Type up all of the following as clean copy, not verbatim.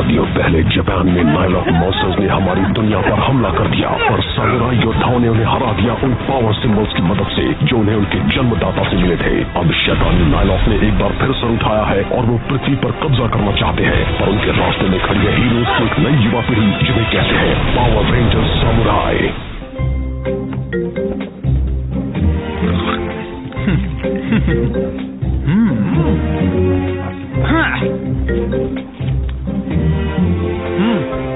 सदियों पहले जापान में नाइलॉक मॉन्स्टर्स ने हमारी दुनिया पर हमला कर दिया और सामुराई योद्धाओं ने उन्हें हरा दिया उन पावर सिंबल्स की मदद से जो उन्हें उनके जन्मदाता से मिले थे। अब शैतानी नाइलॉक ने एक बार फिर सर उठाया है और वो पृथ्वी पर कब्जा करना चाहते हैं, पर उनके रास्ते में खड़ी है हीरोज की एक नई युवा पीढ़ी जिन्हें कहते हैं पावर रेंजर्स सामुराई।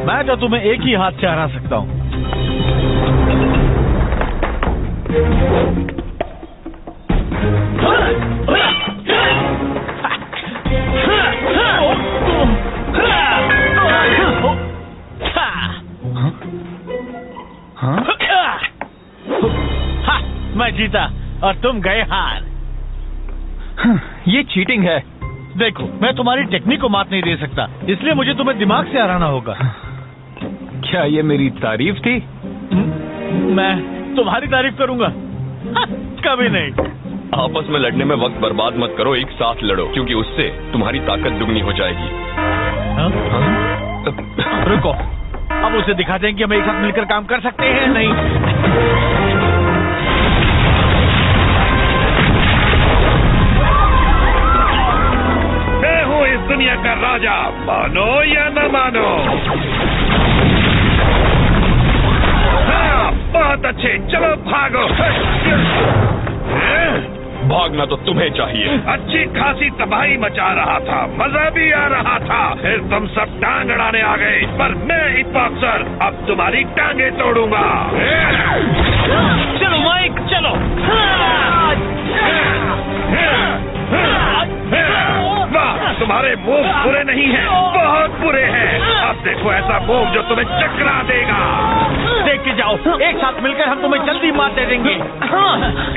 मैं तो तुम्हें एक ही हाथ से हरा सकता हूँ। मैं जीता और तुम गए हार। ये चीटिंग है। देखो, मैं तुम्हारी टेक्निक को मात नहीं दे सकता, इसलिए मुझे तुम्हें दिमाग से हराना होगा। क्या ये मेरी तारीफ थी? मैं तुम्हारी तारीफ करूंगा? कभी नहीं। आपस में लड़ने में वक्त बर्बाद मत करो, एक साथ लड़ो, क्योंकि उससे तुम्हारी ताकत दुगनी हो जाएगी। रुको, अब उसे दिखाते हैं कि हम एक साथ मिलकर काम कर सकते हैं। नहीं, इस दुनिया का राजा, मानो या न मानो। हाँ, बहुत अच्छे, चलो भागो। भागना तो तुम्हें चाहिए। अच्छी खासी तबाही मचा रहा था, मजा भी आ रहा था, फिर तुम सब टांग अड़ाने आ गए, पर मैं हिप बॉक्सर अब तुम्हारी टांगे तोड़ूंगा। चलो माइक, चलो। तुम्हारे मूव बुरे नहीं हैं, बहुत बुरे हैं। अब देखो ऐसा मूव जो तुम्हें चकरा देगा। देख के जाओ, एक साथ मिलकर हम तुम्हें जल्दी मार दे देंगे।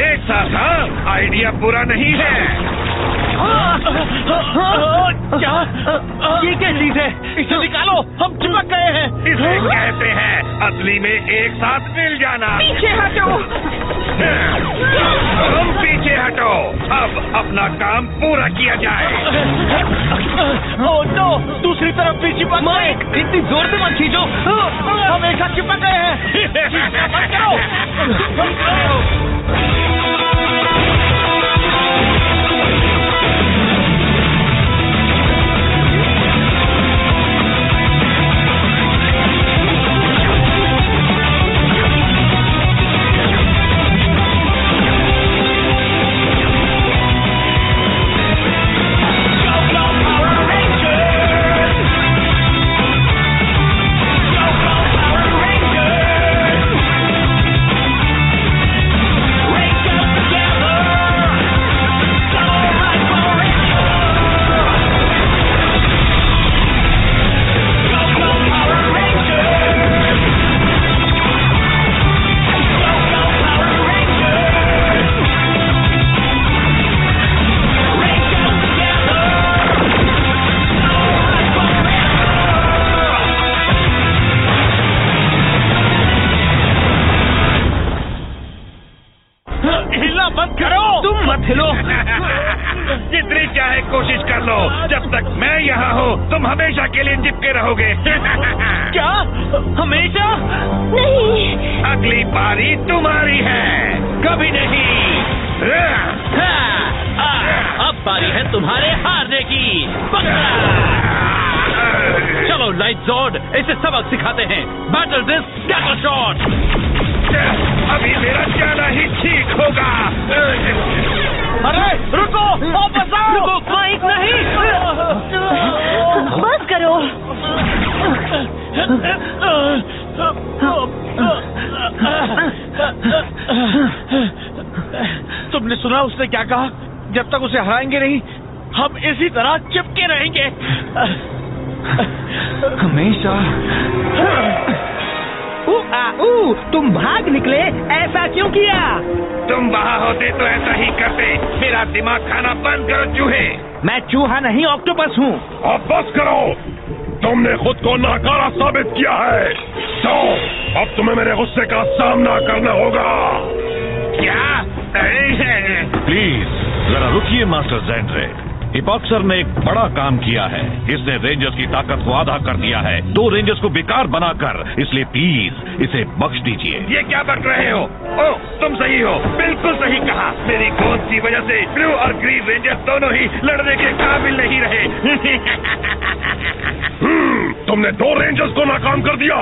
एक साथ? हाँ, आइडिया बुरा नहीं है। क्या ये क्या चीज है? इसे निकालो, हम चिपक गए हैं। इसे कहते हैं असली में एक साथ मिल जाना। पीछे हटो। तुम पीछे हटो, अब अपना काम पूरा किया जाए। ओह नो, दूसरी तरफ भी चिपक गए। इतनी जोर से मत खींचो, हम एक साथ चिपक गए हैं। मत करो। जितनी चाहे कोशिश कर लो, जब तक मैं यहाँ हूँ तुम हमेशा के लिए चिपके रहोगे। क्या? हमेशा? नहीं, अगली बारी तुम्हारी है। कभी नहीं। अब बारी है तुम्हारे हारने की। चलो लाइट जोड, इसे सबक सिखाते हैं। Battle this scatter shot. अभी मेरा जाना ही ठीक होगा। अरे रुको, वापस आओ। रुको, माइक नहीं। बस करो। तुमने सुना उसने क्या कहा? जब तक उसे हराएंगे नहीं, हम इसी तरह चिपके रहेंगे। हमेशा। तुम भाग निकले, ऐसा क्यों किया? तुम वहाँ होते तो ऐसा ही करते। मेरा दिमाग खाना बंद करो चूहे। मैं चूहा नहीं, ऑक्टोपस हूँ। अब बस करो, तुमने खुद को नाकारा साबित किया है। तो अब तुम्हें मेरे गुस्से का सामना करना होगा। क्या? प्लीज जरा रुकिए मास्टर ज़ेंड्रे। इपॉक्सर ने एक बड़ा काम किया है। इसने रेंजर्स की ताकत को आधा कर दिया है, 2 रेंजर्स को बेकार बनाकर। इसलिए प्लीज इसे बख्श दीजिए। ये क्या बक रहे हो? ओह, तुम सही हो, बिल्कुल सही कहा। मेरी गोंद की वजह से ब्लू और ग्रीन रेंजर्स दोनों ही लड़ने के काबिल नहीं रहे। तुमने 2 रेंजर्स को नाकाम कर दिया।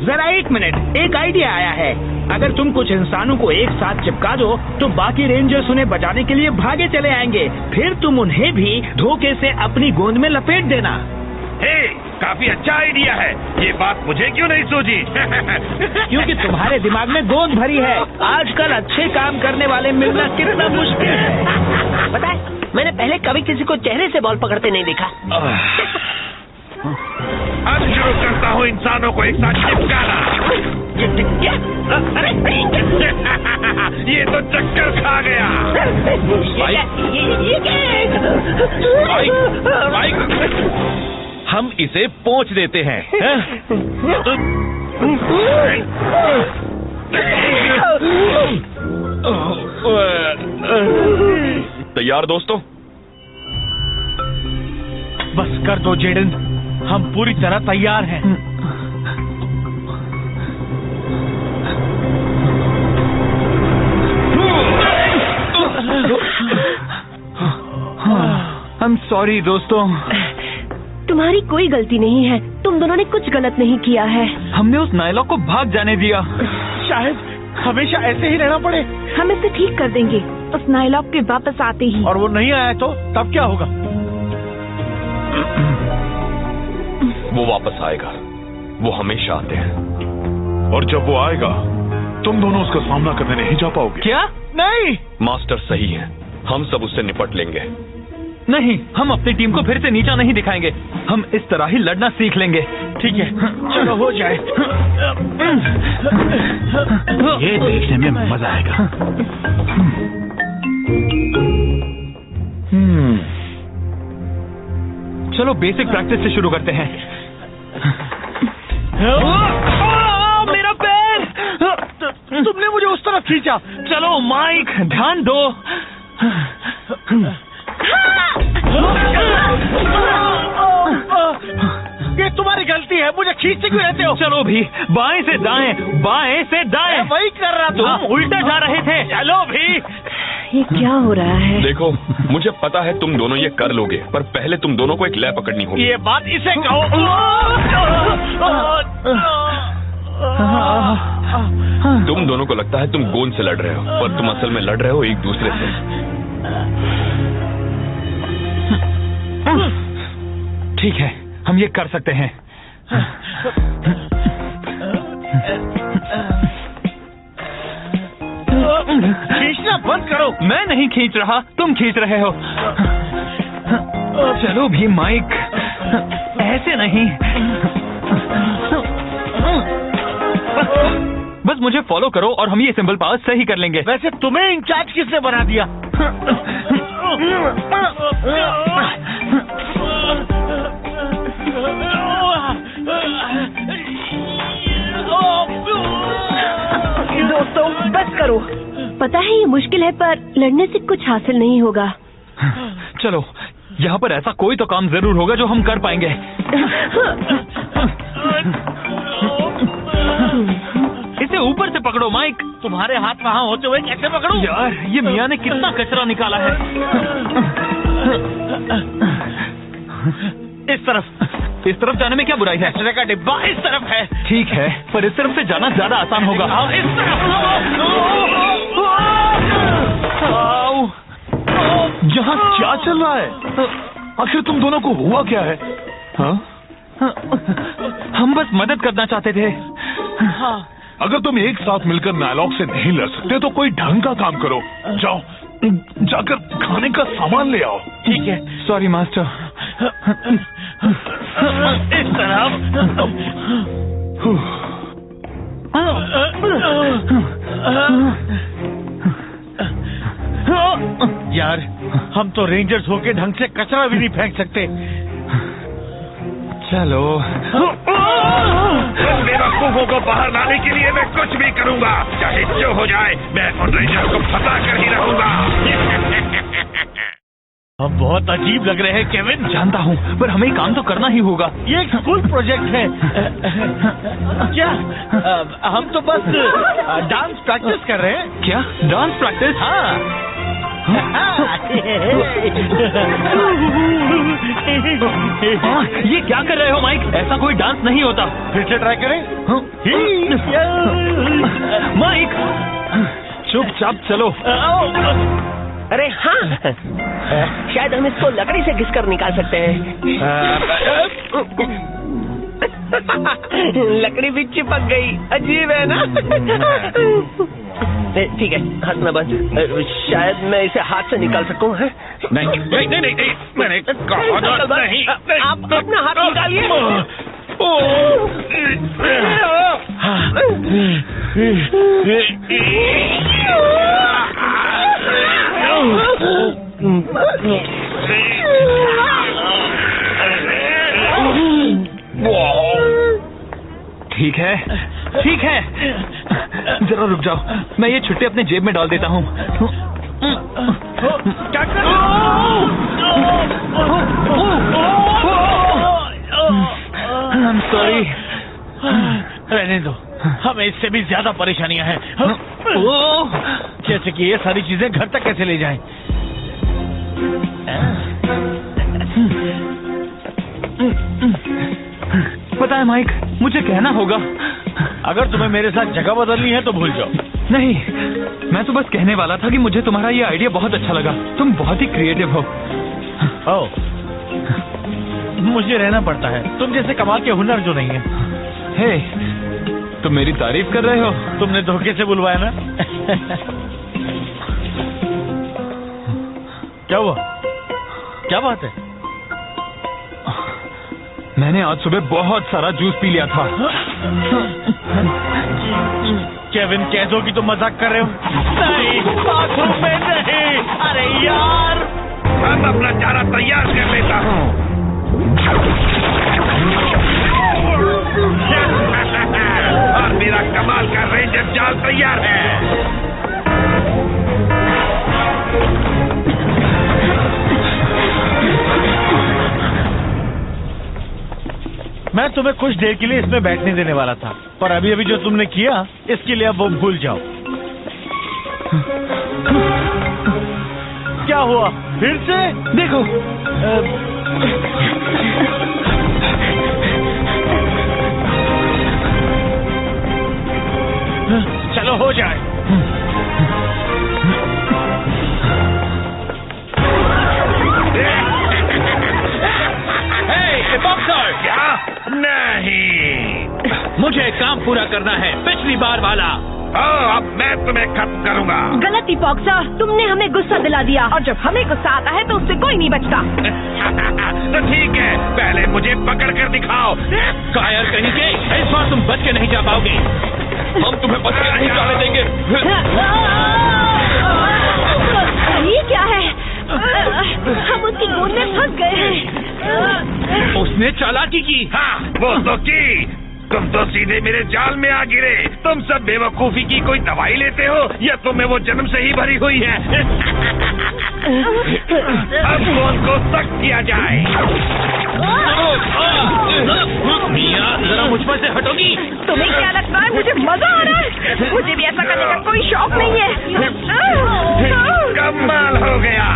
जरा 1 मिनट, एक आइडिया आया है। अगर तुम कुछ इंसानों को एक साथ चिपका दो तो बाकी रेंजर्स उन्हें बचाने के लिए भागे चले आएंगे। फिर तुम उन्हें भी धोखे से अपनी गोंद में लपेट देना। हे, काफी अच्छा आइडिया है। ये बात मुझे क्यों नहीं सूझी? क्योंकि तुम्हारे दिमाग में गोंद भरी है। आजकल अच्छे काम करने वाले मिलना कितना मुश्किल है। पता है, मैंने पहले कभी किसी को चेहरे से बॉल पकड़ते नहीं देखा। अब शुरू करता हूँ इंसानों को एक साथ चिपकाना। क्या? अरे ये तो चक्कर खा गया। ये क्या है? हम इसे पोंछ देते हैं। तैयार दोस्तों? बस कर दो जेडन, हम पूरी तरह तैयार हैं। I'm sorry दोस्तों। तुम्हारी कोई गलती नहीं है, तुम दोनों ने कुछ गलत नहीं किया है। हमने उस नायलॉक को भाग जाने दिया। शायद हमेशा ऐसे ही रहना पड़े। हम इसे ठीक कर देंगे उस नायलॉक के वापस आते ही। और वो नहीं आया तो तब क्या होगा? वो वापस आएगा, वो हमेशा आते हैं। और जब वो आएगा तुम दोनों उसका सामना करने नहीं जा पाओगे। क्या? नहीं, मास्टर सही है, हम सब उससे निपट लेंगे। नहीं, हम अपनी टीम को फिर से नीचा नहीं दिखाएंगे। हम इस तरह ही लड़ना सीख लेंगे। ठीक है, चलो हो जाए। ये देखने में मजा आएगा। चलो बेसिक प्रैक्टिस से शुरू करते हैं। मेरा पैर! तुमने मुझे उस तरफ खींचा। चलो माइक, ध्यान दो। ये तुम्हारी गलती है, मुझे खींचते क्यों रहते हो? चलो भी, बाएं से दाएं, बाएं से दाएं। मैं वही कर रहा था। तुम उल्टा जा रहे थे। चलो भी। ये क्या हो रहा है? देखो, मुझे पता है तुम दोनों ये कर लोगे, पर पहले तुम दोनों को एक लय पकड़नी होगी। ये बात इसे कहो। तुम दोनों को लगता है तुम गोंद से लड़ रहे हो, पर तुम असल में लड़ रहे हो एक दूसरे से। ठीक है, हम ये कर सकते हैं। खींचना बंद करो। मैं नहीं खींच रहा, तुम खींच रहे हो। चलो भी माइक, ऐसे नहीं। बस मुझे फॉलो करो और हम ये सिंबल पावर सही कर लेंगे। वैसे तुम्हें इंचार्ज किसने बना दिया? दोस्तों बस करो। पता है ये मुश्किल है, पर लड़ने से कुछ हासिल नहीं होगा। चलो, यहाँ पर ऐसा कोई तो काम जरूर होगा जो हम कर पाएंगे। इसे ऊपर से पकड़ो माइक। तुम्हारे हाथ वहाँ होते हुए कैसे पकड़ूं? यार, ये मियाँ ने कितना कचरा निकाला है। इस तरफ जाने में क्या बुराई है? कचरे का डिब्बा इस तरफ है। ठीक है, पर इस तरफ से जाना ज्यादा आसान होगा। इस तरफ। यहाँ क्या चल रहा है? आखिर तुम दोनों को हुआ क्या है? हाँ? हम बस मदद करना चाहते थे। अगर तुम एक साथ मिलकर नायलॉक से नहीं लड़ सकते तो कोई ढंग का काम करो। जाओ, जाकर खाने का सामान ले आओ। ठीक है। Sorry master. इस तरफ। यार, हम तो रेंजर्स होके ढंग से कचरा भी नहीं फेंक सकते। चलो। बेवकूफों को बाहर लाने के लिए मैं कुछ भी करूंगा, चाहे जो हो जाए। मैं उन रेंजर्स को फंसा कर ही रहूंगा। अब बहुत अजीब लग रहे हैं केविन। जानता हूँ, पर हमें काम तो करना ही होगा। ये एक स्कूल प्रोजेक्ट है। क्या हम तो बस डांस प्रैक्टिस कर रहे हैं। क्या डांस प्रैक्टिस? हाँ। ये क्या कर रहे हो माइक? ऐसा कोई डांस नहीं होता। फिर से ट्राई करें। माइक चुपचाप चलो। अरे हाँ, शायद हम इसको लकड़ी से घिसकर निकाल सकते हैं। लकड़ी भी चिपक गई। अजीब है ना? ठीक है, हंसना बंद। शायद मैं इसे हाथ से निकाल सकूं। है? नहीं, मैंने कहा नहीं। आप अपना हाथ निकालिए। ठीक है, ठीक है, जरा रुक जाओ। मैं ये छुट्टी अपने जेब में डाल देता हूँ। क्या कर रहे I'm sorry। रहने दो, हमें इससे भी ज्यादा परेशानियां हैं। जैसे कि ये सारी चीजें घर तक कैसे ले जाएं? पता है माइक, मुझे कहना होगा। अगर तुम्हें मेरे साथ जगह बदलनी है तो भूल जाओ। नहीं, मैं तो बस कहने वाला था कि मुझे तुम्हारा ये आइडिया बहुत अच्छा लगा। तुम बहुत ही क्रिएटिव हो। ओह, मुझे रहना पड़ता है। तुम जैसे कमाल के हुनर जो नहीं है। हे, तुम मेरी तारीफ कर रहे हो? तुमने धोखे से बुलवाया ना? क्या हुआ? क्या बात है? मैंने आज सुबह बहुत सारा जूस पी लिया था। केविन, कह दो कि तुम मजाक कर रहे हो। नहीं, बाथरूम में नहीं। अरे यार, मैं अपना चारा तैयार कर लेता हूँ। और मेरा कमाल का रेंजर जाल तैयार है। मैं तुम्हें कुछ देर के लिए इसमें बैठने देने वाला था, पर अभी अभी जो तुमने किया, इसके लिए अब वो भूल जाओ। क्या हुआ? फिर से देखो। चलो हो जाए। बॉक्सर, क्या? नहीं, मुझे काम पूरा करना है, पिछली बार वाला। अब मैं तुम्हें खत्म करूंगा। गलती बॉक्सर, तुमने हमें गुस्सा दिला दिया, और जब हमें गुस्सा आता है तो उससे कोई नहीं बचता। तो ठीक है, पहले मुझे पकड़ कर दिखाओ। कायर कहीं के, इस बार तुम बच के नहीं जा पाओगे। हम तुम्हें बच के नहीं जाने देंगे। ये क्या है? हम उसकी गोद में फंस गए हैं। उसने चालाकी की। हाँ, वो तो की। तुम तो सीधे मेरे जाल में आ गिरे। तुम सब बेवकूफी की कोई दवाई लेते हो या तुम्हें वो जन्म से ही भरी हुई है? अब कौन को सख्त किया जाए? मिया, जरा मुझ पर से हटोगी? तुम्हें क्या लगता है मुझे मजा आ रहा है? मुझे भी ऐसा करने का कोई शौक नहीं है। कमाल हो गया।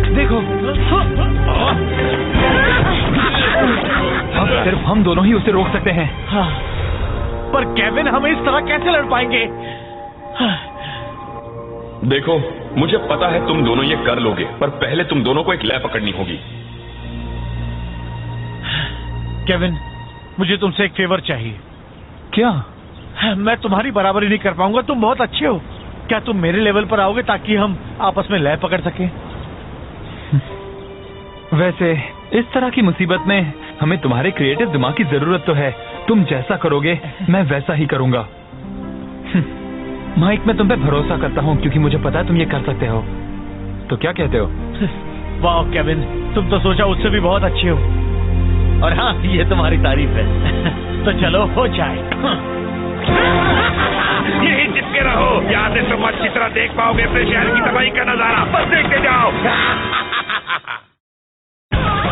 देखो, अब सिर्फ हम दोनों ही उसे रोक सकते हैं। हाँ, पर केविन, हम इस तरह कैसे लड़ पाएंगे? देखो, मुझे पता है तुम दोनों ये कर लोगे, पर पहले तुम दोनों को एक लय पकड़नी होगी। केविन, मुझे तुमसे एक फेवर चाहिए। क्या? मैं तुम्हारी बराबरी नहीं कर पाऊंगा, तुम बहुत अच्छे हो। क्या तुम मेरे लेवल पर आओगे ताकि हम आपस में लय पकड़ सकें? वैसे इस तरह की मुसीबत में हमें तुम्हारे क्रिएटिव दिमाग की जरूरत तो है। तुम जैसा करोगे मैं वैसा ही करूंगा। माइक, मैं तुम पे भरोसा करता हूँ क्योंकि मुझे पता है तुम ये कर सकते हो। तो क्या कहते हो? वाह केविन, तुम तो सोचा उससे भी बहुत अच्छे हो। और हाँ, ये तुम्हारी तारीफ है। तो चलो हो जाए। यही चिपके आगे रहो, यहाँ से तुम अच्छी तरह देख पाओगे अपने शहर की तबाही का नजारा। बस देखते जाओ।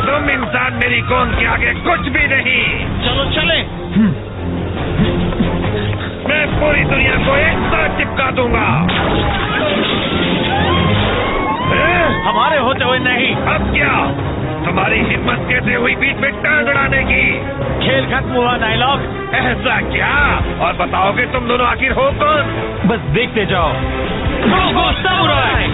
तुम इंसान मेरी गोंद के आगे कुछ भी नहीं। चलो चले। मैं पूरी दुनिया को एक साथ चिपका दूंगा। हमारे होते हुए नहीं। अब क्या? तुम्हारी हिम्मत कैसे हुई बीच में टांग अड़ाने की? खेल खत्म हुआ नायलॉक। ऐसा क्या? और बताओगे तुम दोनों आखिर हो कौन? बस देखते जाओ। गो सामुराई।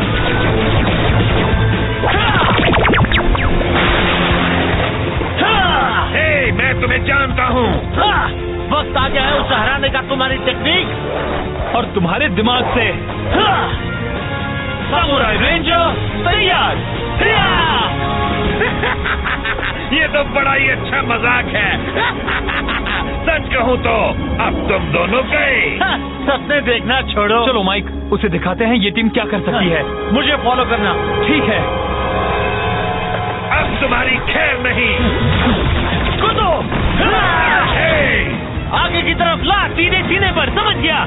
हे, मैं तुम्हें जानता हूँ। वक्त आ गया है उसे हराने का। तुम्हारी टेक्निक और तुम्हारे दिमाग से। सामुराई रेंजर तैयार। ये तो बड़ा ही अच्छा मजाक है। सच कहूँ तो अब तुम दोनों गए। सपने देखना छोड़ो। चलो माइक, उसे दिखाते हैं ये टीम क्या कर सकती है। मुझे फॉलो करना। ठीक है। अब तुम्हारी खैर नहीं। कूदो। आगे की तरफ ला, सीधे सीने पर। समझ गया?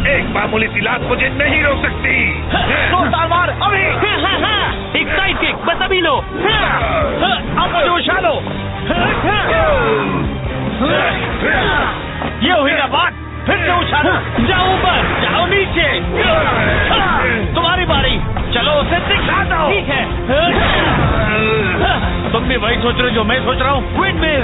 एक मामूली सी लात मुझे नहीं रोक सकती। दो ताल मार अभी। एक साइड किक, बस अभी लो। अब मुझे उछालो। ये हुई ना बात। फिर से उछालो। जाओ ऊपर, जाओ नीचे। तुम्हारी बारी। चलो उसे दिखा दो। ठीक है। तुम भी वही सोच रहे हो जो मैं सोच रहा हूँ। विंडमिल।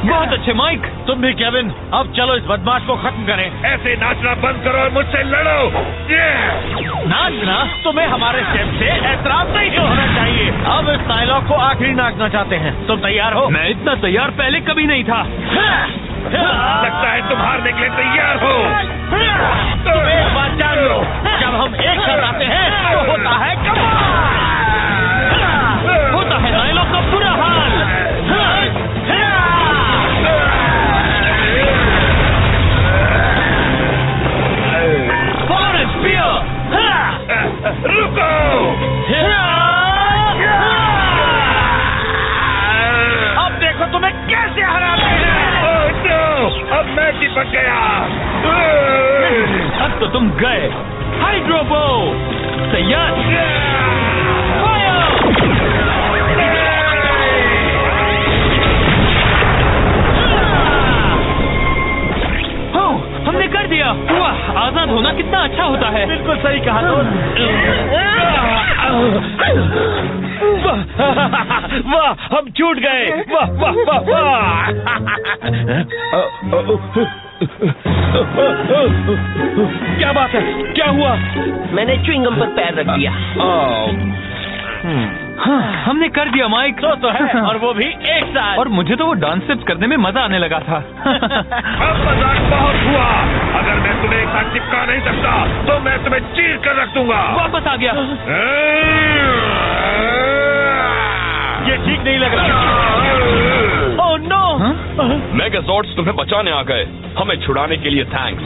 बहुत अच्छे माइक। तुम भी केविन। अब चलो इस बदमाश को खत्म करें। ऐसे नाचना बंद करो और मुझसे लड़ो। नाचना? तुम्हें हमारे स्टेप से एतराज नहीं होना चाहिए। अब इस नायलॉक को आखिरी नाचना चाहते हैं। तुम तैयार हो? मैं इतना तैयार पहले कभी नहीं था। लगता है तुम हारने के लिए तैयार हो। तुम एक बात जान लो, जब हम एक साथ आते हैं तो होता है कमाल। होता है नायलॉक का बुरा हाल। Forest fear. रुको। अब देखो तुम्हें कैसे हराते हैं। ओह नो, अब मैं चिपक गया। अब तो तुम गए। हाइड्रोबो तैयार। हमने कर दिया। वाह, आजाद होना कितना अच्छा होता है। बिल्कुल सही कहा वाह, हम छूट गए। वाह वाह वाह वाह। क्या बात है? क्या हुआ? मैंने च्युइंगम पर पैर रख दिया। हाँ, हमने कर दिया माइक। तो है, और वो भी एक साथ। और मुझे तो वो डांस स्टेप्स करने में मजा आने लगा था। अब मजाक बहुत हुआ। अगर मैं तुम्हें एक साथ चिपका नहीं सकता तो मैं तुम्हें चीर कर रख दूंगा। वापस आ गया। ये ठीक नहीं लग रहा। Oh no. मेगाज़ॉर्ड्स तुम्हें बचाने आ गए। हमें छुड़ाने के लिए थैंक्स।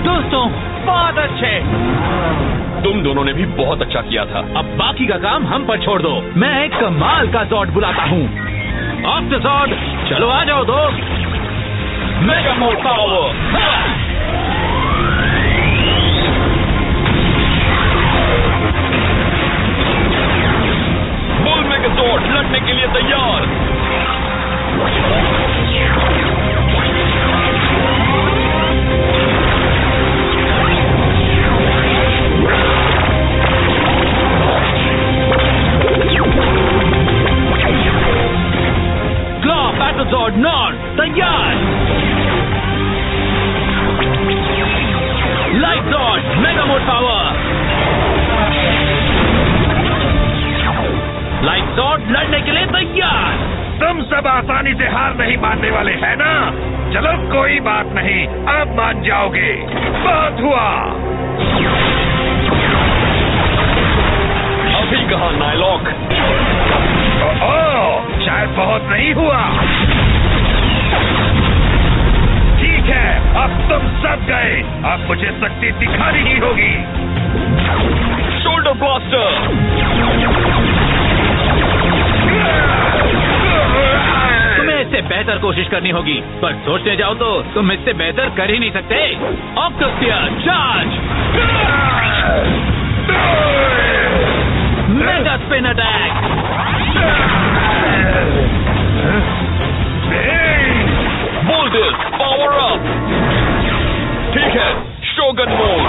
दोस्तों, बहुत अच्छे। तुम दोनों ने भी बहुत अच्छा किया था। अब बाकी का काम हम पर छोड़ दो। मैं एक कमाल का जॉर्ड बुलाता हूँ। ऑफ द जॉर्ड, चलो आ जाओ दोस्त। Mega mode power. बुल मेगाज़ॉर्ड लड़ने के लिए तैयार। क्लॉ बैटलज़ॉर्ड नॉन तैयार। लाइटज़ॉर्ड मेगा मोड पावर। लाइटज़ॉर्ड लड़ने के लिए तैयार। तुम सब आसानी से हार नहीं मानने वाले हैं ना? चलो कोई बात नहीं, अब मान जाओगे। बहुत हुआ। अभी कहा नायलॉक? शायद बहुत नहीं हुआ। ठीक है, अब तुम सब गए। अब मुझे शक्ति दिखानी ही होगी। Shoulder blaster. तुम्हें इससे बेहतर कोशिश करनी होगी, पर सोचने जाओ तो तुम इससे बेहतर कर ही नहीं सकते। Octus sphere charge. Mega spin attack. Boulders power up. ठीक है, शोगन मोड।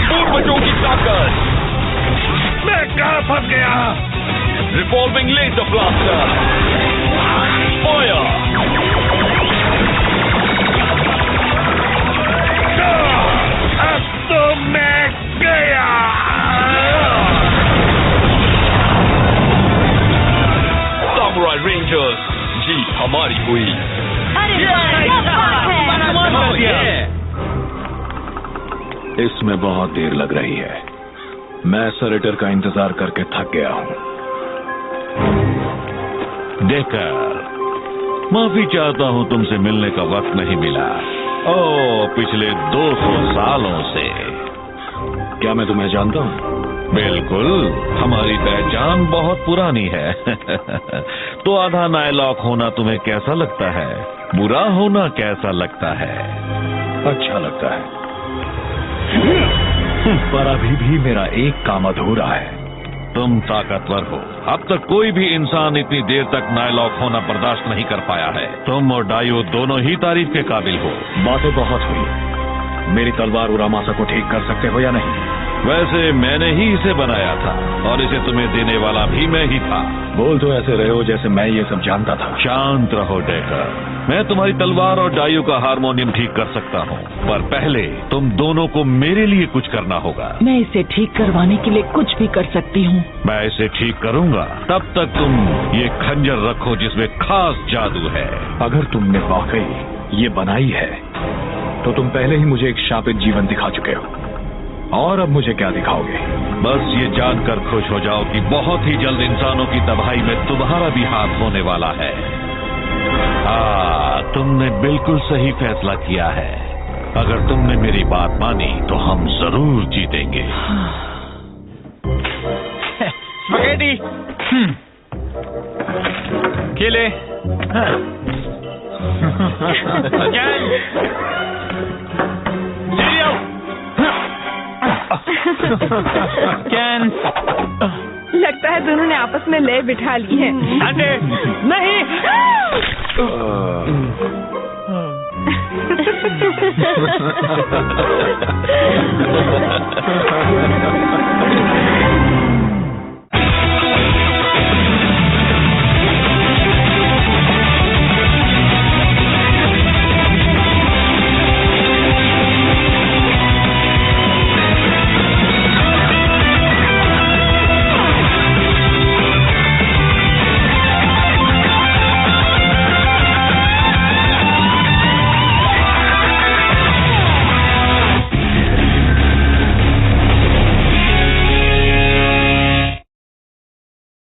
पूर्वजों की ताकत। मैं कहाँ फंस गया? Revolving laser blaster. फायर। अब तो मैं गया। सामुराई रेंजर्स, जीत हमारी हुई। अरे क्या बात है। इसमें बहुत देर लग रही है। मैं सरेटर का इंतजार करके थक गया हूँ। डेकर, माफी चाहता हूँ, तुमसे मिलने का वक्त नहीं मिला। ओ, पिछले 200 सालों से। क्या मैं तुम्हें जानता हूँ? बिल्कुल, हमारी पहचान बहुत पुरानी है। तो आधा नायलॉक होना तुम्हें कैसा लगता है? बुरा होना कैसा लगता है? अच्छा लगता है, पर अभी भी मेरा एक काम अधूरा है। तुम ताकतवर हो। अब तक कोई भी इंसान इतनी देर तक नायलॉक होना बर्दाश्त नहीं कर पाया है। तुम और डायो दोनों ही तारीफ के काबिल हो। बातें बहुत हुई। मेरी तलवार उरामासा को ठीक कर सकते हो या नहीं? वैसे मैंने ही इसे बनाया था और इसे तुम्हें देने वाला भी मैं ही था। बोल तो ऐसे रहे हो जैसे मैं ये सब जानता था। शांत रहो डेकर, मैं तुम्हारी तलवार और डायू का हारमोनियम ठीक कर सकता हूँ, पर पहले तुम दोनों को मेरे लिए कुछ करना होगा। मैं इसे ठीक करवाने के लिए कुछ भी कर सकती हूँ। मैं इसे ठीक करूँगा, तब तक तुम ये खंजर रखो जिसमें खास जादू है। अगर तुमने वाकई ये बनाई है तो तुम पहले ही मुझे एक शापित जीवन दिखा चुके हो, और अब मुझे क्या दिखाओगे? बस ये जानकर खुश हो जाओ कि बहुत ही जल्द इंसानों की तबाही में तुम्हारा भी हाथ होने वाला है। तुमने बिल्कुल सही फैसला किया है। अगर तुमने मेरी बात मानी तो हम जरूर जीतेंगे। स्पगेटी। केले। कैन। लगता है दोनों ने आपस में लय बिठा ली है। अंडे नहीं।